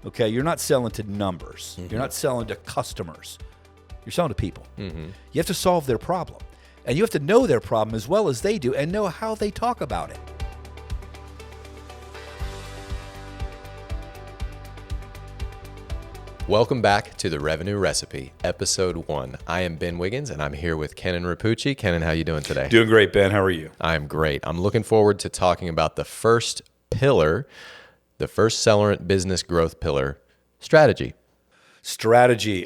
Okay, you're not selling to numbers. You're not selling to customers. You're selling to people. You have to solve their problem. And you have to know their problem as well as they do and know how they talk about it. Welcome back to The Revenue Recipe, Episode 1. I am Ben Wiggins, and I'm here with Kenan Rappuchi. Kenan, how you doing today? Doing great, Ben. How are you? I'm great. I'm looking forward to talking about the first pillar, the first Sellerant business growth pillar, strategy. Strategy.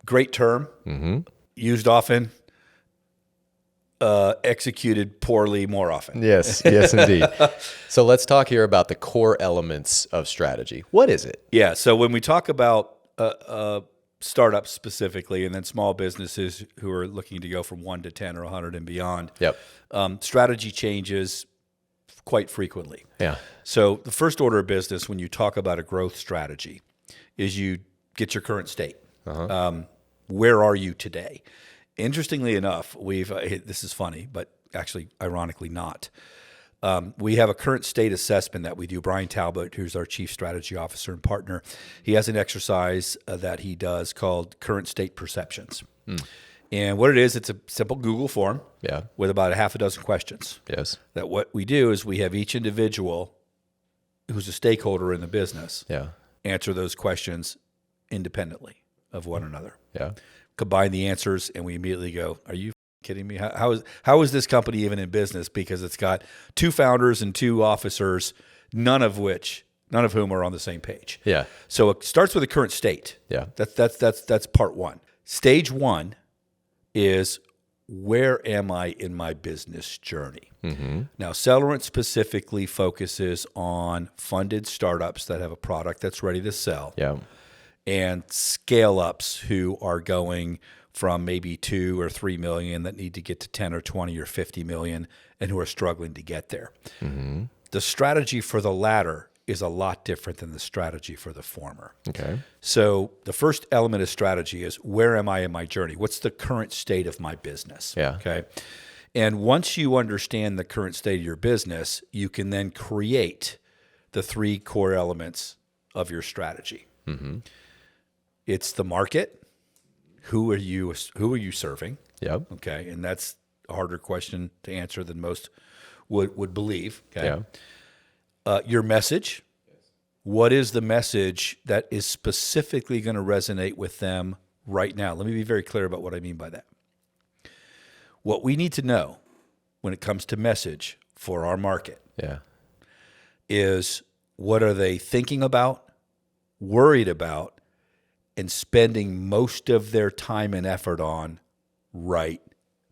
Great term. Used often. Executed poorly more often. Yes, indeed. So let's talk here about the core elements of strategy. What is it? Yeah, so when we talk about startups specifically, and then small businesses who are looking to go from 1 to 10 or 100 and beyond, strategy changes quite frequently. Yeah. So the first order of business when you talk about a growth strategy is you get your current state. Where are you today? Interestingly enough, this is funny, but actually ironically not. We have a current state assessment that we do. Brian Talbot, who's our chief strategy officer and partner, he has an exercise that he does called current state perceptions. And what it is, it's a simple Google form with about a half a dozen questions. Yes. That what we do is we have each individual who's a stakeholder in the business answer those questions independently of one another. Yeah. Combine the answers, and we immediately go, are you kidding me? How is this company even in business? Because it's got 2 founders and 2 officers, none of whom are on the same page. Yeah. So it starts with the current state. Yeah. That's part 1. Stage 1 is, where am I in my business journey? Now, Sellerant specifically focuses on funded startups that have a product that's ready to sell. Yeah. And scale-ups who are going from maybe 2 or 3 million that need to get to 10 or 20 or 50 million and who are struggling to get there. The strategy for the latter is a lot different than the strategy for the former. Okay. So the first element of strategy is, where am I in my journey? What's the current state of my business? Yeah. Okay. And once you understand the current state of your business, you can then create the 3 core elements of your strategy. It's the market. Who are you serving? Yep. Okay, and that's a harder question to answer than most would believe. Okay. Yeah. Your message. What is the message that is specifically going to resonate with them right now? Let me be very clear about what I mean by that. What we need to know when it comes to message for our market is, what are they thinking about, worried about, and spending most of their time and effort on right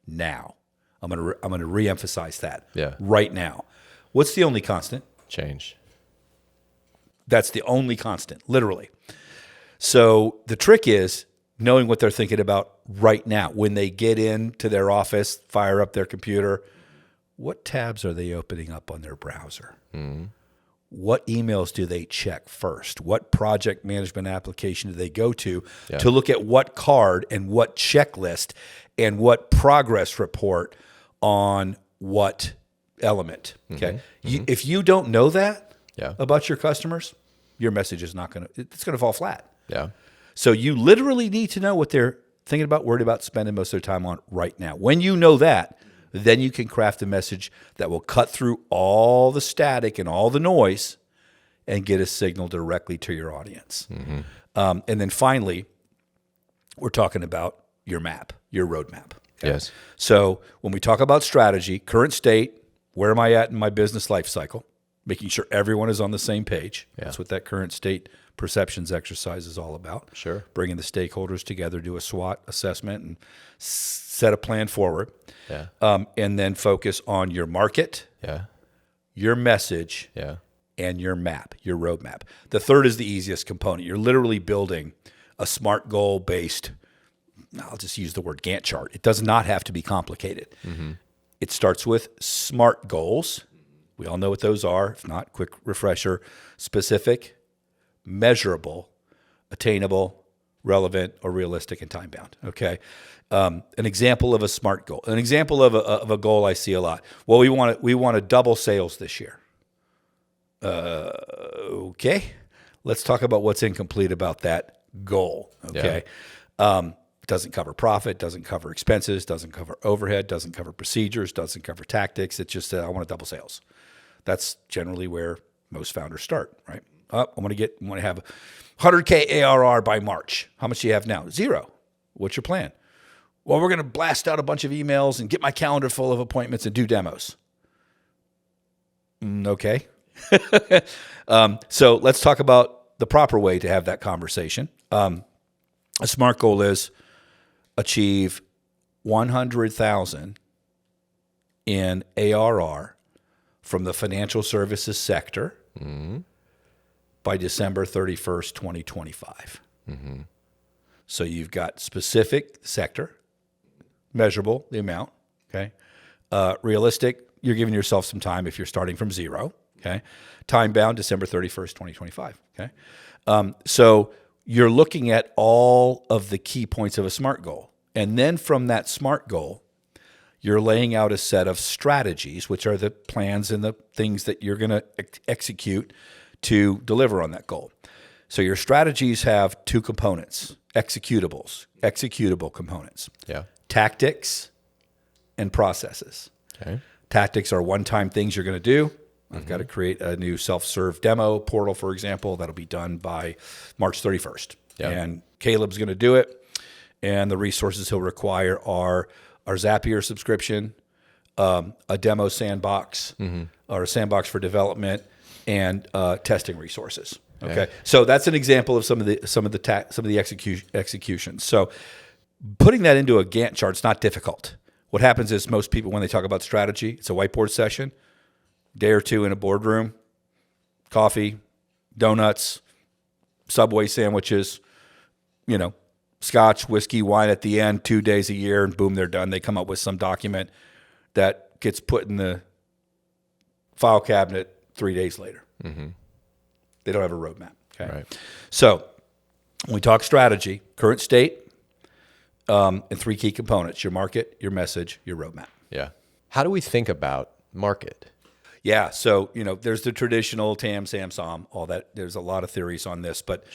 now. I'm going to reemphasize that. Right now. What's the only constant? Change. That's the only constant, literally. So the trick is knowing what they're thinking about right now. When they get into their office, fire up their computer, what tabs are they opening up on their browser? What emails do they check first? What project management application do they go to look at what card and what checklist and what progress report on what element? Okay. If you don't know that about your customers, your message is it's going to fall flat. Yeah. So you literally need to know what they're thinking about, worried about, spending most of their time on right now. When you know that, then you can craft a message that will cut through all the static and all the noise and get a signal directly to your audience. And then finally, we're talking about your map, your roadmap. Okay? Yes. So when we talk about strategy, current state, where am I at in my business life cycle? Making sure everyone is on the same page. That's what that current state perceptions exercise is all about. Sure. Bringing the stakeholders together, do a SWOT assessment, and set a plan forward. And then focus on your market, your message, and your map, your roadmap. The third is the easiest component. You're literally building a SMART goal-based, I'll just use the word Gantt chart. It does not have to be complicated. It starts with SMART goals. We all know what those are. If not, quick refresher. Specific, measurable, attainable, relevant, or realistic, and time-bound. Okay. An example of a SMART goal. An example of a goal I see a lot. Well, we want to double sales this year. Okay. Let's talk about what's incomplete about that goal. Okay. Doesn't cover profit, doesn't cover expenses, doesn't cover overhead, doesn't cover procedures, doesn't cover tactics. It's just, I want to double sales. That's generally where most founders start, right? I want to have 100K ARR by March. How much do you have now? 0. What's your plan? Well, we're going to blast out a bunch of emails and get my calendar full of appointments and do demos. Okay. So let's talk about the proper way to have that conversation. A SMART goal is achieve 100,000 in ARR from the financial services sector by December 31st, 2025. So you've got specific sector, measurable, the amount, okay? Realistic, you're giving yourself some time if you're starting from 0, okay? Time bound, December 31st, 2025, okay? So you're looking at all of the key points of a SMART goal. And then from that SMART goal, you're laying out a set of strategies, which are the plans and the things that you're going to execute to deliver on that goal. So your strategies have 2 components, executable components. Tactics and processes. Tactics are one-time things you're going to do. I've got to create a new self-serve demo portal, for example. That'll be done by March 31st. And Caleb's going to do it. And the resources he'll require are our Zapier subscription, a demo sandbox, or a sandbox for development, and testing resources. Okay, so that's an example of some of the executions. So putting that into a Gantt chart is not difficult. What happens is most people, when they talk about strategy, it's a whiteboard session, day or 2 in a boardroom, coffee, donuts, Subway sandwiches, Scotch, whiskey, wine at the end, 2 days a year, and boom, they're done. They come up with some document that gets put in the file cabinet 3 days later. They don't have a roadmap. Okay. Right. So when we talk strategy, current state, and 3 key components: your market, your message, your roadmap. How do we think about market? So, there's the traditional TAM, SAM, SOM, all that. There's a lot of theories on this, but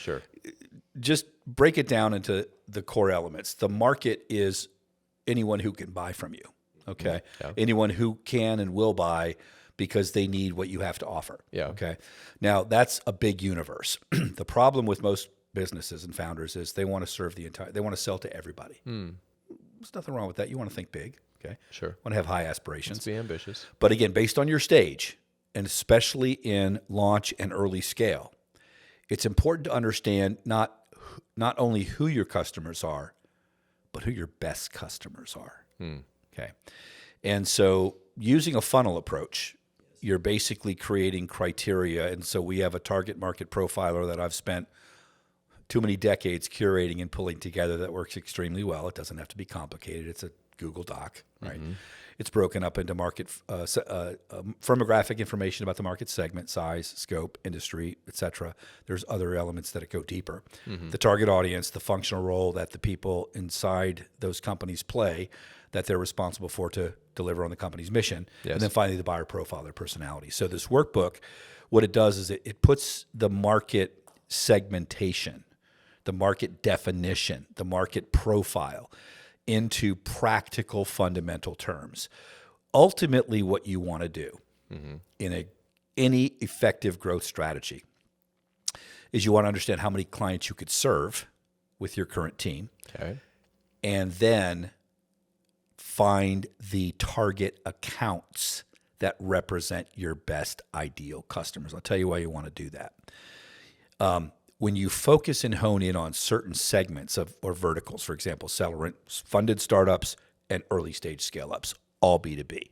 just break it down into the core elements. The market is anyone who can buy from you, okay? Anyone who can and will buy because they need what you have to offer, okay? Now, that's a big universe. The problem with most businesses and founders is they want to they want to sell to everybody. There's nothing wrong with that. You want to think big, okay? Want to have high aspirations. Let's be ambitious. But again, based on your stage, and especially in launch and early scale, it's important to understand not only who your customers are, but who your best customers are. Okay. And so using a funnel approach, you're basically creating criteria. And so we have a target market profiler that I've spent too many decades curating and pulling together that works extremely well. It doesn't have to be complicated. It's a Google Doc, right? It's broken up into market firmographic information about the market segment, size, scope, industry, et cetera. There's other elements that go deeper. The target audience, the functional role that the people inside those companies play that they're responsible for to deliver on the company's mission. And then finally, the buyer profile, their personality. So this workbook, what it does is it puts the market segmentation, the market definition, the market profile into practical, fundamental terms. Ultimately, what you want to do in any effective growth strategy is you want to understand how many clients you could serve with your current team, and then find the target accounts that represent your best ideal customers. I'll tell you why you want to do that. When you focus and hone in on certain segments or verticals, for example, Sellerant, funded startups, and early stage scale-ups, all B2B,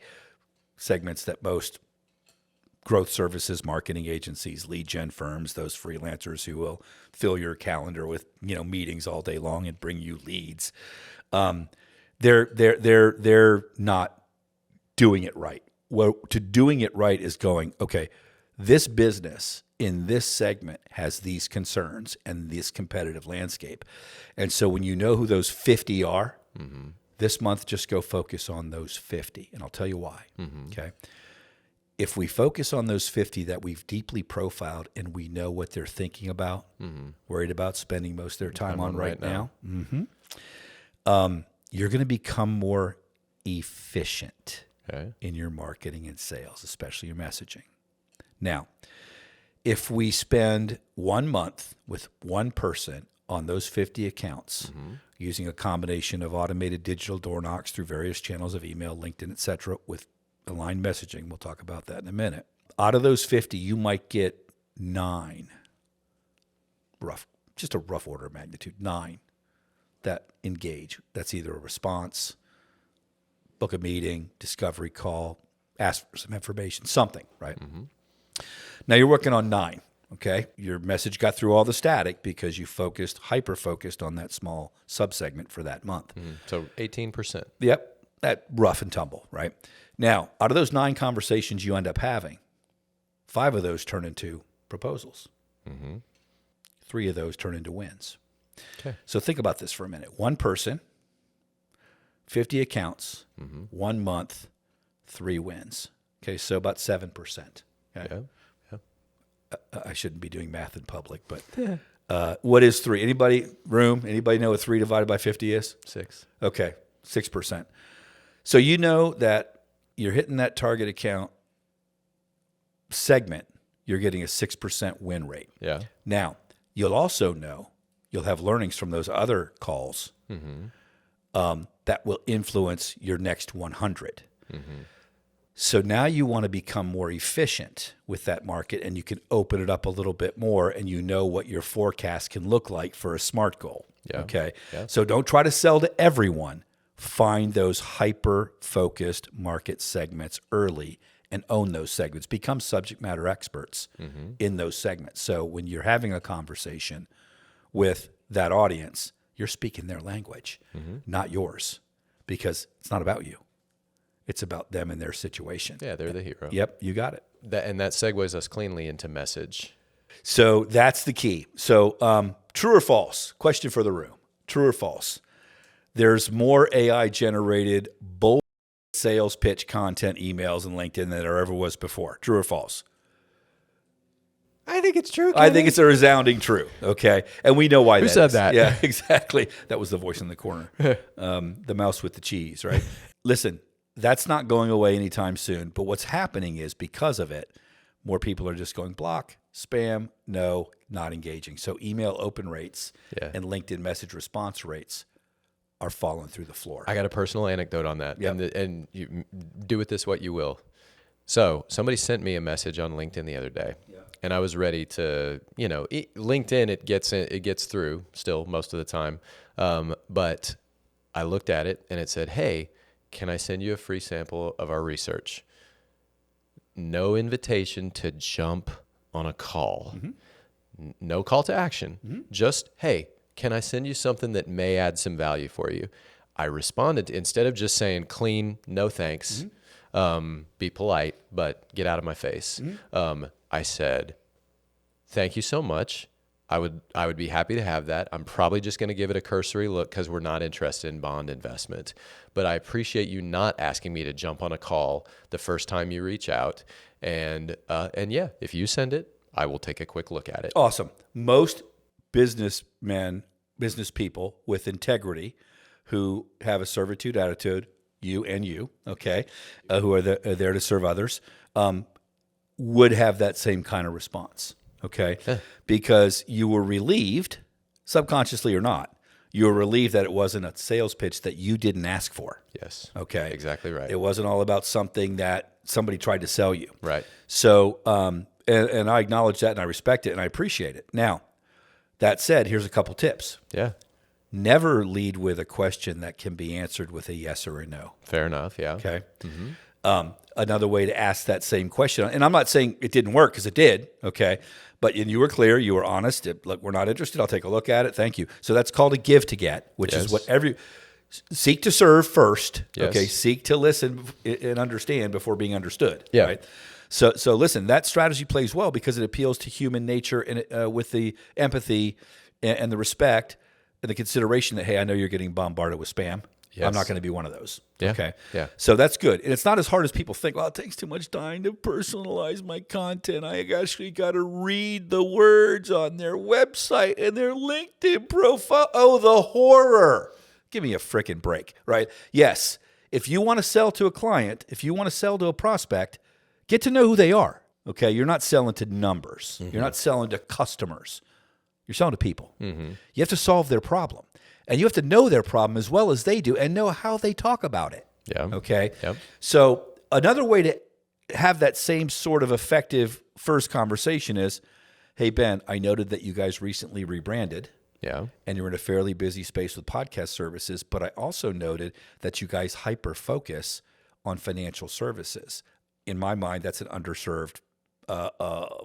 segments that most growth services, marketing agencies, lead gen firms, those freelancers who will fill your calendar with meetings all day long and bring you leads, they're not doing it right. Well, to doing it right is going, okay, this business in this segment has these concerns and this competitive landscape. And so when you know who those 50 are, this month just go focus on those 50. And I'll tell you why. Okay. if we focus on those 50 that we've deeply profiled and we know what they're thinking about, worried about spending most of their time on right now, you're going to become more efficient in your marketing and sales, especially your messaging. Now, if we spend 1 month with one person on those 50 accounts, using a combination of automated digital door knocks through various channels of email, LinkedIn, et cetera, with aligned messaging, we'll talk about that in a minute. Out of those 50, you might get 9, just a rough order of magnitude, 9 that engage. That's either a response, book a meeting, discovery call, ask for some information, something, right? Now you're working on 9, okay? Your message got through all the static because you hyper-focused on that small subsegment for that month. So 18%. Yep, that rough and tumble, right? Now, out of those 9 conversations you end up having, 5 of those turn into proposals. 3 of those turn into wins. Okay. So think about this for a minute. 1 person, 50 accounts, 1 month, 3 wins. Okay, so about 7%. Okay? Yeah. I shouldn't be doing math in public, but what is 3? Anybody know what 3 divided by 50 is? 6. Okay, 6%. So you know that you're hitting that target account segment, you're getting a 6% win rate. Yeah. Now, you'll also know, you'll have learnings from those other calls that will influence your next 100. So now you want to become more efficient with that market, and you can open it up a little bit more, and you know what your forecast can look like for a SMART goal. Yeah. Okay. Yeah. So don't try to sell to everyone. Find those hyper-focused market segments early and own those segments. Become subject matter experts in those segments. So when you're having a conversation with that audience, you're speaking their language, not yours, because it's not about you. It's about them and their situation. Yeah, they're the hero. Yep, you got it. And that segues us cleanly into message. So that's the key. So true or false? Question for the room. True or false? There's more AI-generated bull sales pitch content emails in LinkedIn than there ever was before. True or false? I think it's true, I think it's a resounding true, okay? And we know why Who said that? Yeah, exactly. That was the voice in the corner. The mouse with the cheese, right? Listen, that's not going away anytime soon. But what's happening is because of it, more people are just going block, spam, no, not engaging. So email open rates and LinkedIn message response rates are falling through the floor. I got a personal anecdote on that. Yep. And you do with this what you will. So somebody sent me a message on LinkedIn the other day. And I was ready to, LinkedIn, it gets through still most of the time. But I looked at it and it said, hey, can I send you a free sample of our research? No invitation to jump on a call. No call to action. Just, hey, can I send you something that may add some value for you? I responded, instead of just saying clean, no thanks, be polite, but get out of my face. I said, thank you so much. I would be happy to have that. I'm probably just going to give it a cursory look because we're not interested in bond investment. But I appreciate you not asking me to jump on a call the first time you reach out. And yeah, if you send it, I will take a quick look at it. Awesome. Most business people with integrity who have a servitude attitude, you, okay, who are there to serve others, would have that same kind of response, okay? Because you were relieved, subconsciously or not, you were relieved that it wasn't a sales pitch that you didn't ask for. Yes. Okay. Exactly right. It wasn't all about something that somebody tried to sell you. Right. So, and I acknowledge that and I respect it and I appreciate it. Now, that said, here's a couple tips. Yeah. Never lead with a question that can be answered with a yes or a no. Fair enough. Yeah. Okay. Another way to ask that same question, and I'm not saying it didn't work because it did, okay, but you were clear, you were honest. Look, we're not interested. I'll take a look at it. Thank you. So that's called a give to get, which is what seek to serve first, okay, seek to listen and understand before being understood, right? So listen, that strategy plays well because it appeals to human nature and with the empathy and the respect and the consideration that, hey, I know you're getting bombarded with spam. Yes. I'm not going to be one of those. Yeah. Okay. Yeah. So that's good. And it's not as hard as people think. Well, it takes too much time to personalize my content. I actually got to read the words on their website and their LinkedIn profile. Oh, the horror. Give me a frickin' break, right? Yes. If you want to sell to a client, if you want to sell to a prospect, get to know who they are. Okay. You're not selling to numbers. Mm-hmm. You're not selling to customers. You're selling to people. Mm-hmm. You have to solve their problem. And you have to know their problem as well as they do and know how they talk about it. Yeah. Okay? Yep. So another way to have that same sort of effective first conversation is, hey, Ben, I noted that you guys recently rebranded. Yeah. And you're in a fairly busy space with podcast services, but I also noted that you guys hyper-focus on financial services. In my mind, that's an underserved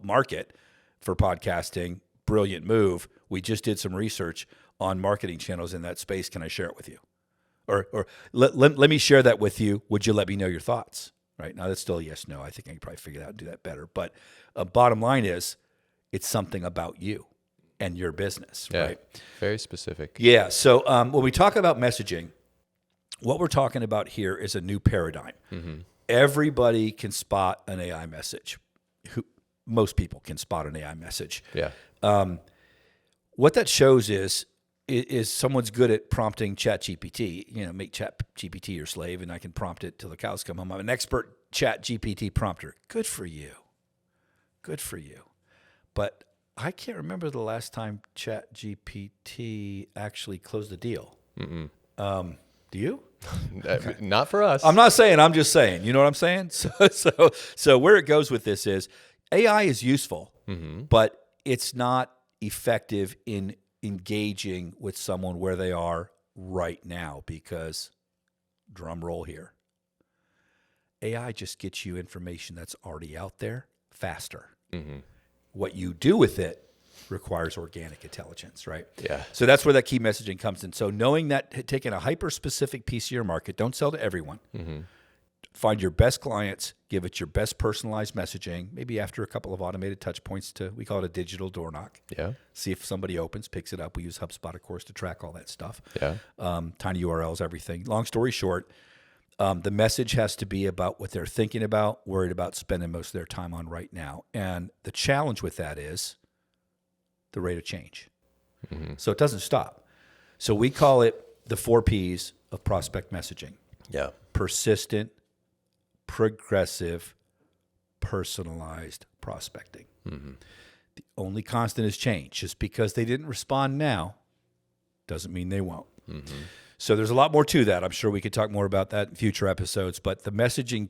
market for podcasting. Brilliant move. We just did some research on marketing channels in that space. Can I share it with you? Or let me share that with you. Would you let me know your thoughts? Right now, that's still a yes, no. I think I can probably figure that out and do that better. But bottom line is, it's something about you and your business, yeah. right? Very specific. Yeah. So when we talk about messaging, what we're talking about here is a new paradigm. Mm-hmm. Everybody can spot an AI message. Most people can spot an AI message. Yeah. What that shows is someone's good at prompting ChatGPT. Make ChatGPT your slave, and I can prompt it till the cows come home. I'm an expert ChatGPT prompter. Good for you. Good for you. But I can't remember the last time ChatGPT actually closed a deal. Do you? Okay. Not for us. I'm not saying. I'm just saying. You know what I'm saying? So where it goes with this is AI is useful, but it's not effective in engaging with someone where they are right now because, drum roll here, AI just gets you information that's already out there faster. Mm-hmm. What you do with it requires organic intelligence, right? Yeah. So that's where that key messaging comes in. So knowing that, taking a hyper-specific piece of your market, don't sell to everyone. Mm-hmm. Find your best clients, give it your best personalized messaging, maybe after a couple of automated touch points we call it a digital door knock. Yeah. See if somebody opens, picks it up. We use HubSpot, of course, to track all that stuff. Yeah. Tiny URLs, everything. Long story short, the message has to be about what they're thinking about, worried about, spending most of their time on right now. And the challenge with that is the rate of change. Mm-hmm. So it doesn't stop. So we call it the 4 Ps of prospect messaging. Yeah. Persistent, progressive, personalized prospecting. Mm-hmm. The only constant is change. Just because they didn't respond now doesn't mean they won't. Mm-hmm. So there's a lot more to that. I'm sure we could talk more about that in future episodes, but the messaging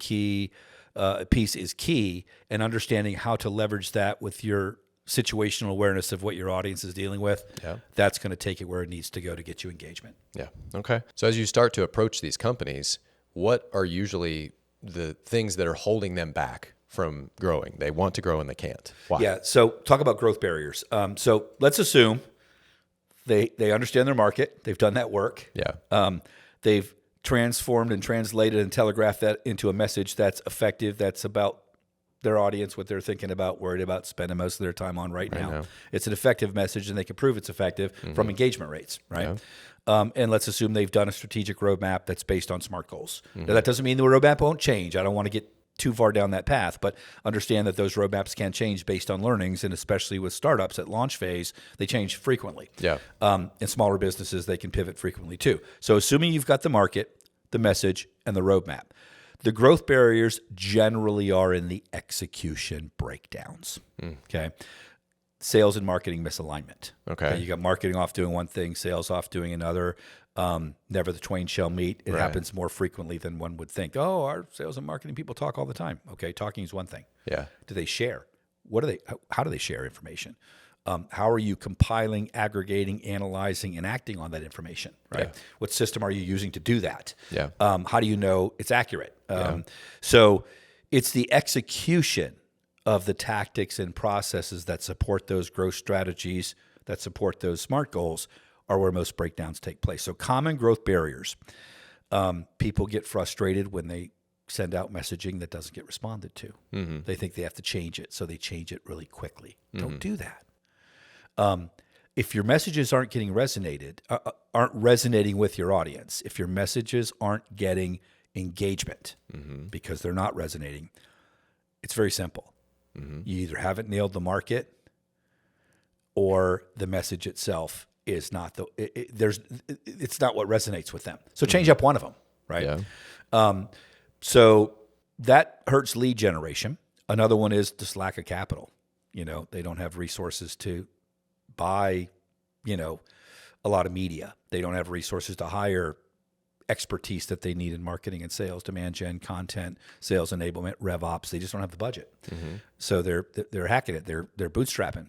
piece is key, and understanding how to leverage that with your situational awareness of what your audience is dealing with. Yeah. That's going to take it where it needs to go to get you engagement. Yeah. Okay. So as you start to approach these companies, what are usually the things that are holding them back from growing? They want to grow and they can't. Why? Yeah. So talk about growth barriers. So let's assume they understand their market. They've done that work. Yeah. They've transformed and translated and telegraphed that into a message that's effective, that's about their audience, what they're thinking about, worried about, spending most of their time on right now. It's an effective message, and they can prove it's effective from engagement rates, right? Yeah. And let's assume they've done a strategic roadmap that's based on SMART goals. Now, that doesn't mean the roadmap won't change. I don't want to get too far down that path, but understand that those roadmaps can change based on learnings, and especially with startups at launch phase, they change frequently. Yeah. In smaller businesses, they can pivot frequently too. So assuming you've got the market, the message, and the roadmap, the growth barriers generally are in the execution breakdowns. Okay. Sales and marketing misalignment. Okay. You got marketing off doing one thing, sales off doing another. Never the twain shall meet. It happens more frequently than one would think. Oh, our sales and marketing people talk all the time. Okay. Talking is one thing. Yeah. Do they share? How do they share information? How are you compiling, aggregating, analyzing, and acting on that information, right? Yeah. What system are you using to do that? Yeah. How do you know it's accurate? So it's the execution of the tactics and processes that support those growth strategies, that support those SMART goals, are where most breakdowns take place. So common growth barriers. People get frustrated when they send out messaging that doesn't get responded to. Mm-hmm. They think they have to change it, so they change it really quickly. Mm-hmm. Don't do that. if your messages aren't resonating with your audience, if your messages aren't getting engagement because they're not resonating, it's very simple. You either haven't nailed the market, or the message itself is not it's not what resonates with them. So change up one of them, right? Yeah. So that hurts lead generation. Another one is just lack of capital. They don't have resources to buy, a lot of media. They don't have resources to hire expertise that they need in marketing and sales, demand gen, content, sales enablement, rev ops. They just don't have the budget. So they're hacking it. They're bootstrapping.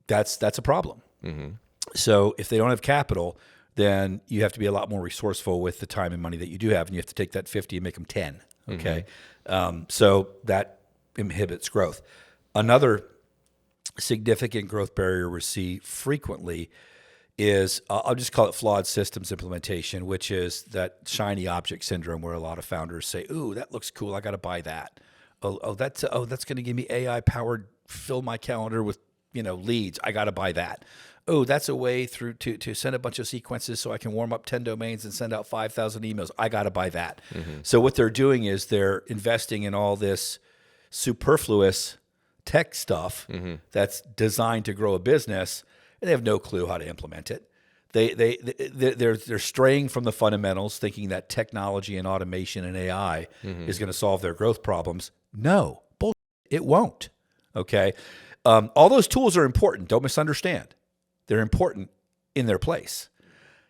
That's a problem. So if they don't have capital, then you have to be a lot more resourceful with the time and money that you do have, and you have to take that 50 and make them 10. Okay. So that inhibits growth. Another significant growth barrier we see frequently is, I'll just call it flawed systems implementation, which is that shiny object syndrome where a lot of founders say, ooh, that looks cool, I got to buy that. That's going to give me AI powered, fill my calendar with, leads. I got to buy that. Oh, that's a way to send a bunch of sequences so I can warm up 10 domains and send out 5,000 emails. I got to buy that. So what they're doing is they're investing in all this superfluous tech stuff that's designed to grow a business, and they have no clue how to implement it. They're straying from the fundamentals, thinking that technology and automation and AI is going to solve their growth problems. No, bullshit. It won't. Okay, all those tools are important. Don't misunderstand. They're important in their place.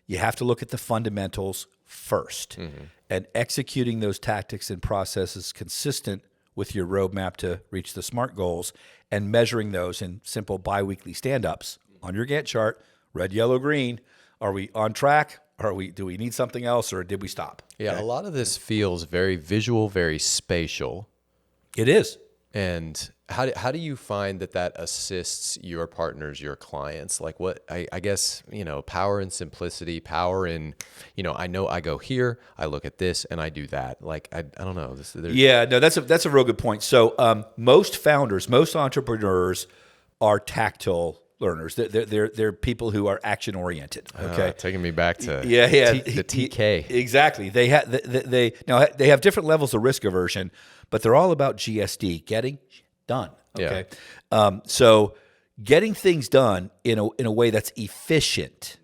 You have to look at the fundamentals first, and executing those tactics and processes consistent with your roadmap to reach the SMART goals, and measuring those in simple biweekly stand-ups on your Gantt chart, red, yellow, green. Are we on track? Do we need something else, or did we stop? Yeah, Okay. a lot of this feels very visual, very spatial. It is. And how do you find that assists your partners, your clients? Like what, I guess, power in simplicity, power in, I know I go here, I look at this, and I do that. Like, I don't know. Yeah, no, that's a real good point. So most founders, most entrepreneurs are tactile learners. They're people who are action oriented. Okay, taking me back to the TK. Exactly. They have different levels of risk aversion, but they're all about GSD, getting done. Okay, so getting things done in a way that's efficient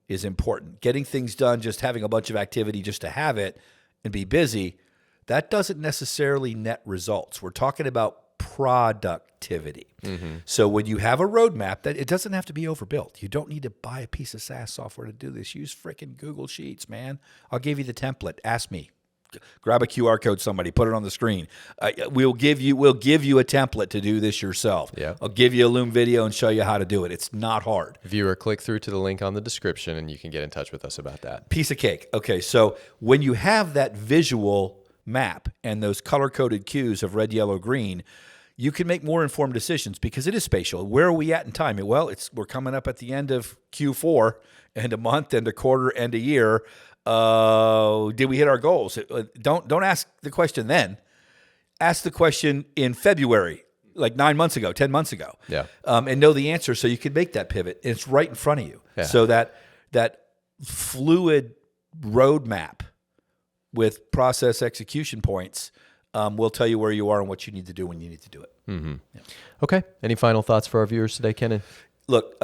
is important. Getting things done, just having a bunch of activity just to have it and be busy, that doesn't necessarily net results. We're talking about productivity. So when you have a roadmap, that it doesn't have to be overbuilt. You don't need to buy a piece of SaaS software to do this. Use freaking Google Sheets, man. I'll give you the template. Ask me. Grab a QR code, somebody, put it on the screen. We'll give you a template to do this yourself. Yeah. I'll give you a Loom video and show you how to do it. It's not hard. Viewer, click through to the link on the description and you can get in touch with us about that. Piece of cake. Okay, so when you have that visual map and those color-coded cues of red, yellow, green, you can make more informed decisions because it is spatial. Where are we at in time? Well, we're coming up at the end of Q4, and a month, and a quarter, and a year. Did we hit our goals? Don't ask the question then. Ask the question in February, like 9 months ago, 10 months ago. Yeah. And know the answer so you can make that pivot. It's right in front of you. Yeah. So that fluid roadmap with process execution points will tell you where you are and what you need to do when you need to do it. Yeah. Okay. Any final thoughts for our viewers today, Kenan? Look,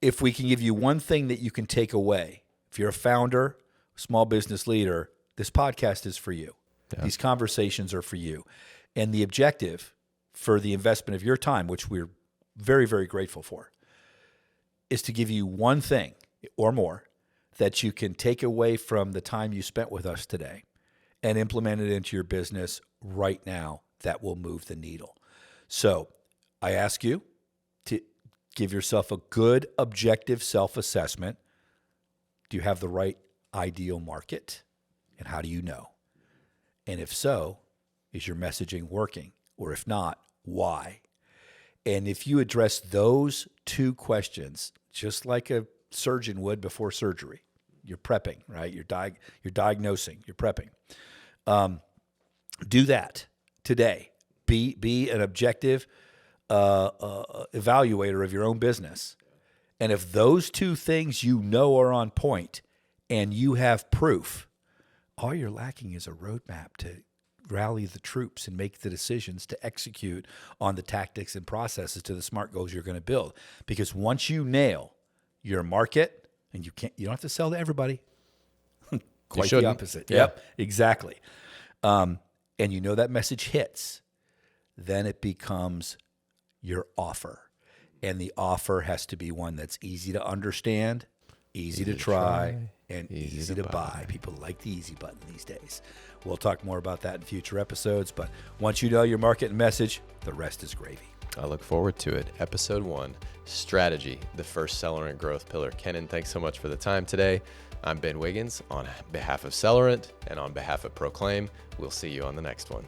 if we can give you one thing that you can take away, if you're a founder, small business leader, this podcast is for you. Yeah. These conversations are for you. And the objective for the investment of your time, which we're very, very grateful for, is to give you one thing or more that you can take away from the time you spent with us today and implement it into your business right now that will move the needle. So I ask you to give yourself a good, objective self-assessment. Do you have the right ideal market? And how do you know? And if so, is your messaging working? Or if not, why? And if you address those two questions, just like a surgeon would before surgery, you're prepping, right? You're diagnosing, you're prepping. Do that today. Be an objective evaluator of your own business And if those two things you know are on point and you have proof, all you're lacking is a roadmap to rally the troops and make the decisions to execute on the tactics and processes to the SMART goals you're going to build. Because once you nail your market, and you don't have to sell to everybody. Quite the opposite. Yeah. Yep, exactly. And you know that message hits, then it becomes your offer. And the offer has to be one that's easy to understand, easy to try, and easy to buy. People like the easy button these days. We'll talk more about that in future episodes, but once you know your market and message, the rest is gravy. I look forward to it. Episode 1, Strategy, the first Sellerant growth pillar. Kenan, thanks so much for the time today. I'm Ben Wiggins on behalf of Sellerant and on behalf of Proclaim. We'll see you on the next one.